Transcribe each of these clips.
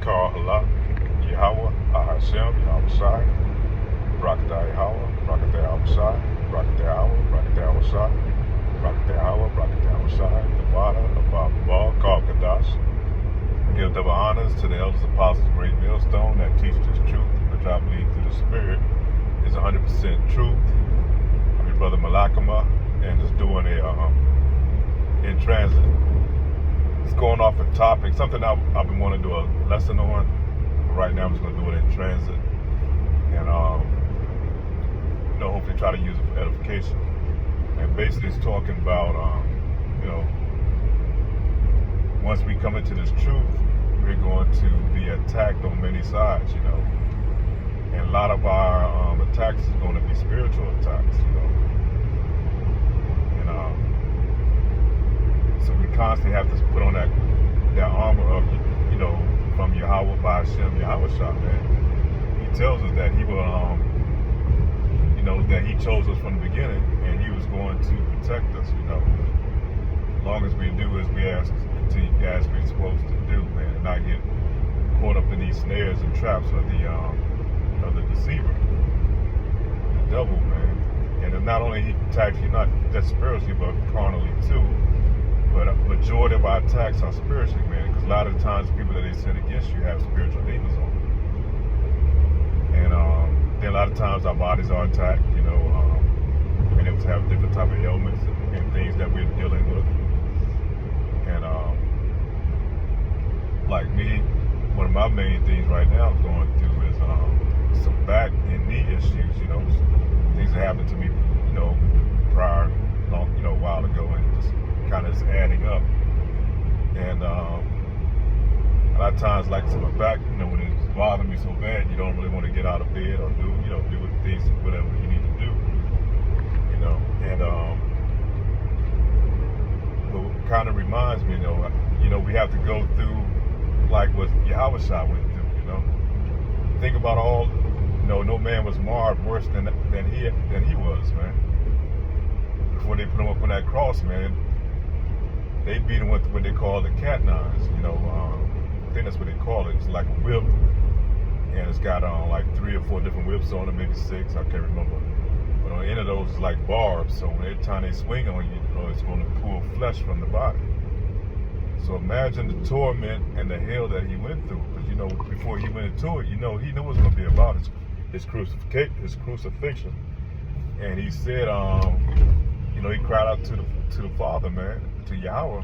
Kar Halak, Yahweh, Ahashem, Yahweh Shai, Brakatah Yahweh, Brakatah Yahweh Shai, Brakatah Yahweh, Brakatah Yahweh Shai, Brakatah Yahweh, Brakatah Yahweh Shai, the Vada, Abba Baal, Kar Kadash. Give double honors to the elders apostles of Great Millstone that teach this truth, which I believe through the Spirit is 100% truth. I'm your brother Malakama, and just doing a in transit. It's going off a topic, something I've been wanting to do a lesson on. But right now I'm just going to do it in transit, and hopefully try to use it for edification. And basically, it's talking about once we come into this truth, we're going to be attacked on many sides, and a lot of our attacks is going to be spiritual attacks, so we constantly have to put on that armor of, from Yahweh by Hashem, Yahweh Shah, man. He tells us that he will, that he chose us from the beginning, and he was going to protect us, as long as we do as we ask, as we're supposed to do, man, and not get caught up in these snares and traps of the deceiver, the devil, man. And not only he attacks you not just spiritually but carnally too, but a majority of our attacks are spiritually, man, because a lot of the times people that they sin against you have spiritual demons on them. And then a lot of times our bodies are attacked, and able to have different type of ailments and things that we're dealing with. And like me, one of my main things right now I'm going through is some back and knee issues, things that happened to me, prior, a while ago, and just kind of adding up. And a lot of times, like to my back, when it's bothering me so bad, you don't really want to get out of bed or do things, whatever you need to do, and what kind of reminds me, we have to go through like what Yahweh Shah went through, Think about all, no man was marred worse than he was, man. Before they put him up on that cross, man, they beat him with what they call the cat knives, I think that's what they call it. It's like a whip, and it's got like 3 or 4 different whips on it, maybe 6, I can't remember. But on the end of those is like barbs, so every time they swing on you, it's going to pull flesh from the body. So imagine the torment and the hell that he went through, because before he went into it, he knew it was going to be about his crucifixion, and he said, he cried out to the Father, man, to Yahweh,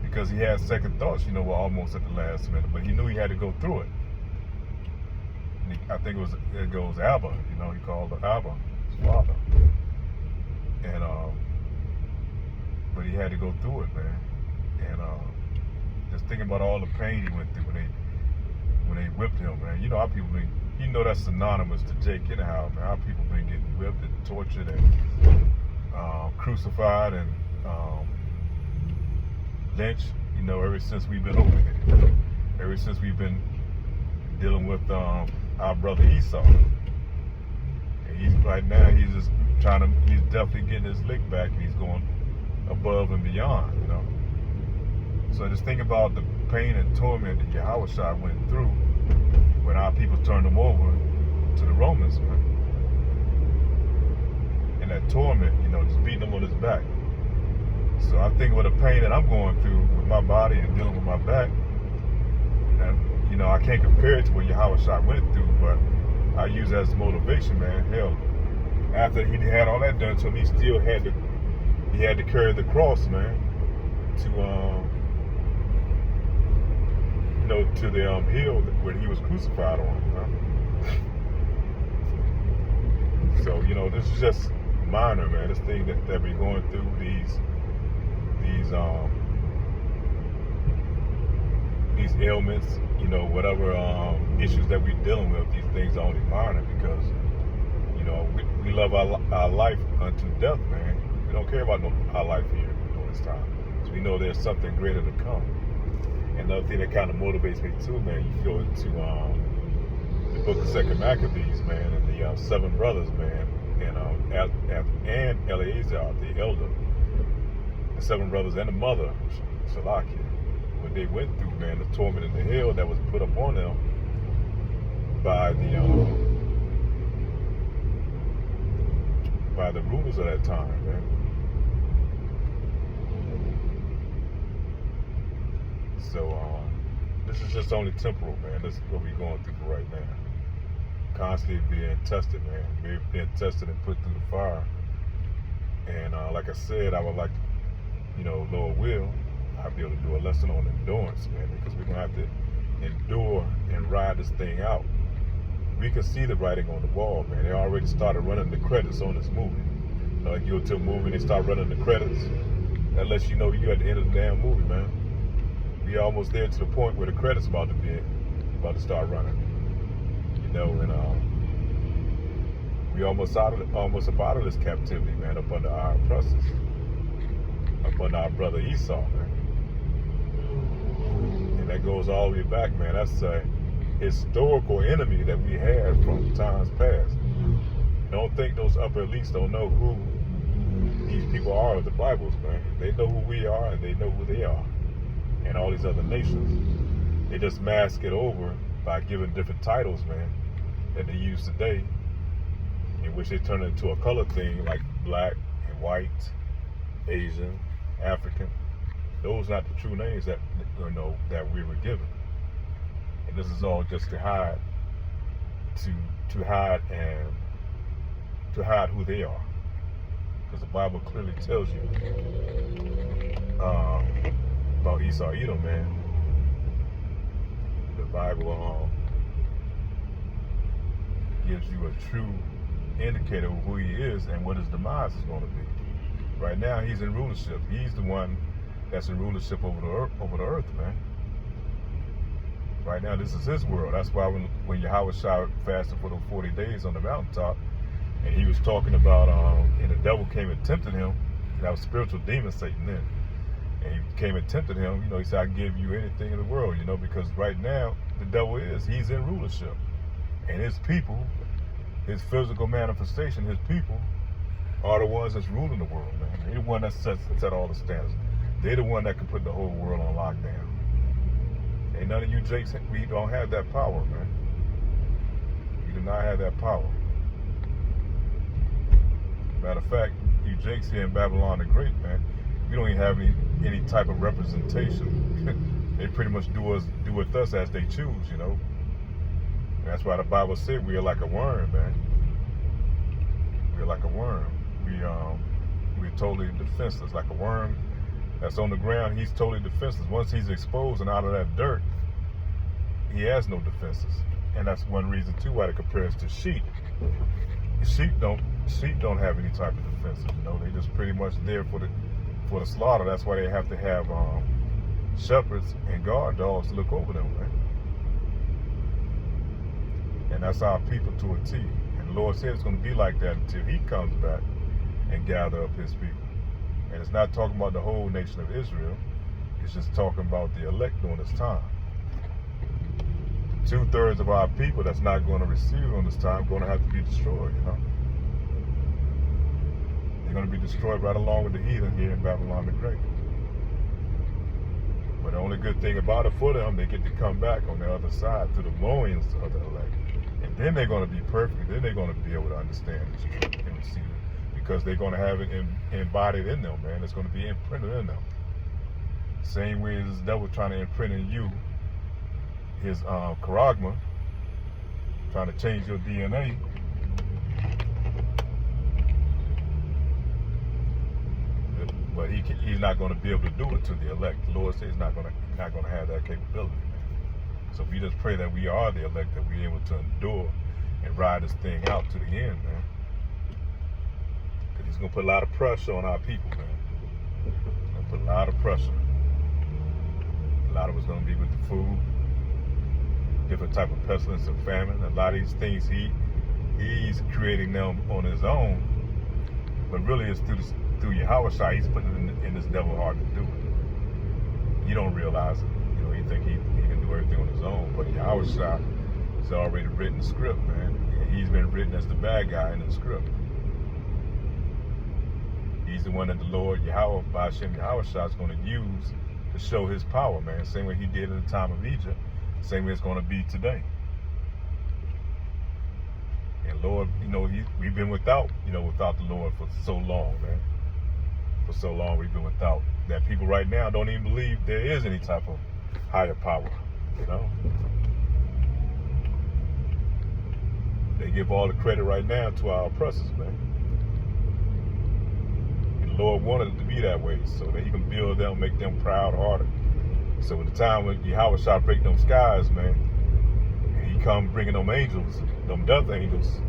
because he had second thoughts, we're almost at the last minute, but he knew he had to go through it. And I think it goes Abba, he called Abba his father, and but he had to go through it, man. And just thinking about all the pain he went through when they whipped him, man. Our people been, that's synonymous to Jake anyhow, man. Our people been getting whipped and tortured and crucified and lynched, ever since we've been over here. Ever since we've been dealing with our brother Esau. And he's definitely getting his lick back, and he's going above and beyond, So just think about the pain and torment that Yahweh Shah went through when our people turned him over to the Romans, man. And that torment, just beating him on his back. So I think with the pain that I'm going through with my body and dealing with my back, and I can't compare it to what Yahweh Shah went through, but I use it as motivation, man. Hell, after he had all that done to him, he still had to carry the cross, man, to to the hill where he was crucified on. So this is just minor, man. This thing that we're going through, these ailments, whatever issues that we're dealing with, these things are only minor because we love our life unto death, man. We don't care about our life here during this time. So we know there's something greater to come. And another thing that kind of motivates me too, man, you go into the book of 2 Maccabees, man, and the 7 brothers, man, and Eleazar, the elder, the 7 brothers and the mother, Shalakia, what they went through, man, the torment and the hell that was put upon them by the rulers of that time, man. So this is just only temporal, man. This is what we're going through right now. Constantly being tested, man. Being tested and put through the fire. And like I said, I would like to, Lord will, I'll be able to do a lesson on endurance, man, because we're going to have to endure and ride this thing out. We can see the writing on the wall, man. They already started running the credits on this movie. Like you go to a movie and they start running the credits. That lets you know you're at the end of the damn movie, man. We almost there to the point where the credits about to start running. And we almost up out of this captivity, man, up under our oppressors, up under our brother Esau, man. And that goes all the way back, man. That's a historical enemy that we had from times past. Don't think those upper elites don't know who these people are of the Bibles, man. They know who we are and they know who they are. And all these other nations. They just mask it over by giving different titles, man, that they use today, in which they turn it into a color thing like black and white, Asian, African. Those are not the true names that that we were given. And this is all just to hide, to hide who they are, because the Bible clearly tells you about Esau, Edom, man. The Bible gives you a true indicator of who he is and what his demise is going to be. Right now, he's in rulership. He's the one that's in rulership over the earth, man. Right now, this is his world. That's why when Yahweh fasted for those 40 days on the mountaintop, and he was talking about, and the devil came and tempted him. That was spiritual demon Satan then. And he came and tempted him. He said, I can give you anything in the world, because right now, the devil he's in rulership. And his people, his physical manifestation, his people, are the ones that's ruling the world, man. They're the one that set all the standards. They're the one that can put the whole world on lockdown. And none of you jakes, we don't have that power, man. We do not have that power. Matter of fact, you jakes here in Babylon the Great, man, we don't even have any type of representation. They pretty much do with us as they choose, And that's why the Bible said we are like a worm, man. We're like a worm. We're totally defenseless, like a worm that's on the ground. He's totally defenseless. Once he's exposed and out of that dirt, he has no defenses. And that's one reason too why it compares to sheep. Sheep don't have any type of defenses. They just pretty much there for the slaughter. That's why they have to have shepherds and guard dogs to look over them, man. And that's our people to a T. And the Lord said it's going to be like that until he comes back and gather up his people. And it's not talking about the whole nation of Israel. It's just talking about the elect during this time. 2/3 of our people that's not going to receive on this time are going to have to be destroyed, They're going to be destroyed right along with the heathen here in Babylon the Great. But the only good thing about it for them, they get to come back on the other side through the loins of the elect. And then they're going to be perfect. Then they're going to be able to understand and receive it. Because they're going to have it embodied in them, man. It's going to be imprinted in them. Same way as the devil trying to imprint in you his charagma, trying to change your DNA. But he's not going to be able to do it to the elect. The Lord says he's not going to have that capability, man. So we just pray that we are the elect, that we're able to endure and ride this thing out to the end, man. Because he's going to put a lot of pressure on our people, man. He's going to put a lot of pressure. A lot of it's going to be with the food, different type of pestilence and famine. A lot of these things he's creating them on his own, but really it's through Yahweh Shai. He's putting it in this devil heart to do it. You don't realize it. You think he can do everything on his own, but Yahweh Shai has already written the script, man. He's been written as the bad guy in the script. He's the one that the Lord Yahweh Ba'ashem Yahweh Shai is going to use to show his power, man. Same way he did in the time of Egypt, same way it's going to be today. And Lord, we've been without the Lord for so long, man. For so long we've been without. That people right now don't even believe there is any type of higher power, They give all the credit right now to our oppressors, man. And the Lord wanted it to be that way so that he can build them, make them proud-hearted. So at the time when Yahweh shall break them skies, man, and he come bringing them angels, them death angels,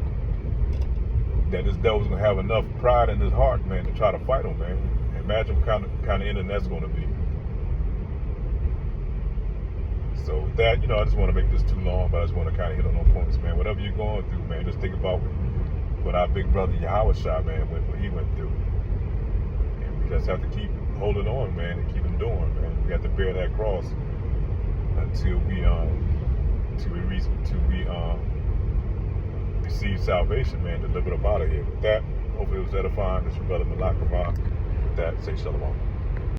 that this devil's going to have enough pride in his heart, man, to try to fight them, man. Imagine what kind of ending that's going to be. So with that, I just want to make this too long, but I just want to kind of hit on those points, man. Whatever you're going through, man, just think about what our big brother Yahweh Shah, man, what he went through. And we just have to keep holding on, man, and keep enduring, man. We have to bear that cross until we receive salvation, man, delivered up out of here. With that, hopefully it was edifying. This is your brother Malak With that, say shalom.